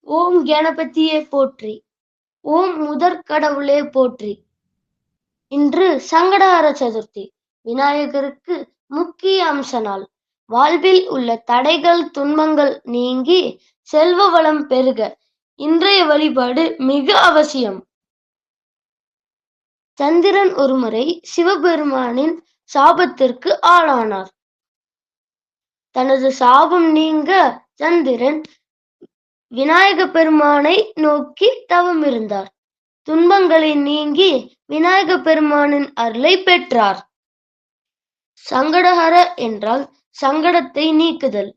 ஓம் கணபதியே போற்றி. ஓம் முதற்கடவுளே போற்றி. இன்று சங்கடஹர சதுர்த்தி. விநாயகருக்கு முக்கிய அம்ச நாள். வாழ்வில் உள்ள தடைகள் துன்பங்கள் நீங்கி செல்வ வளம் பெருக இன்றைய வழிபாடு மிக அவசியம். சந்திரன் ஒருமுறை சிவபெருமானின் சாபத்திற்கு ஆளானார். தனது சாபம் நீங்க சந்திரன் விநாயக பெருமானை நோக்கி தவம் இருந்தார். துன்பங்களை நீங்கி விநாயக பெருமானின் அருளை பெற்றார். சங்கடஹர என்றால் சங்கடத்தை நீக்குதல்.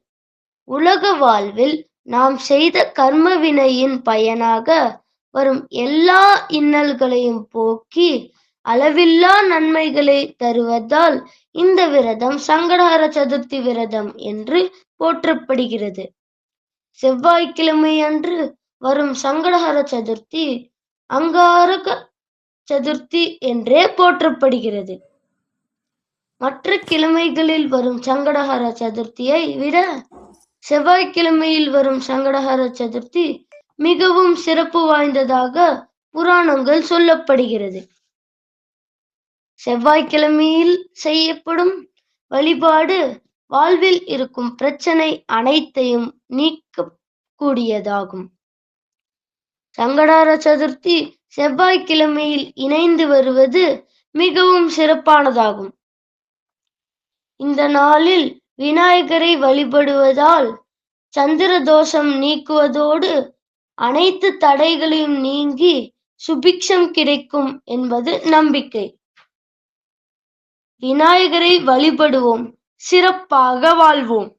உலக வாழ்வில் நாம் செய்த கர்ம வினையின் பயனாக வரும் எல்லா இன்னல்களையும் போக்கி அளவில்லா நன்மைகளை தருவதால் இந்த விரதம் சங்கடஹர சதுர்த்தி விரதம் என்று போற்றப்படுகிறது. செவ்வாய்க்கிழமை அன்று வரும் சங்கடஹர சதுர்த்தி அங்காரக சதுர்த்தி என்றே போற்றப்படுகிறது. மற்ற கிழமைகளில் வரும் சங்கடஹர சதுர்த்தியை விட செவ்வாய்க்கிழமையில் வரும் சங்கடஹர சதுர்த்தி மிகவும் சிறப்பு வாய்ந்ததாக புராணங்கள் சொல்லப்படுகிறது. செவ்வாய்க்கிழமையில் செய்யப்படும் வழிபாடு வாழ்வில் இருக்கும் பிரச்சனை அனைத்தையும் நீக்கக்கூடியதாகும். சங்கடஹர சதுர்த்தி செவ்வாய்க்கிழமையில் இணைந்து வருவது மிகவும் சிறப்பானதாகும். இந்த நாளில் விநாயகரை வழிபடுவதால் சந்திர தோஷம் நீக்குவதோடு அனைத்து தடைகளையும் நீங்கி சுபிக்ஷம் கிடைக்கும் என்பது நம்பிக்கை. விநாயகரை வழிபடுவோம், சிறப்பாக வாழ்வோம்.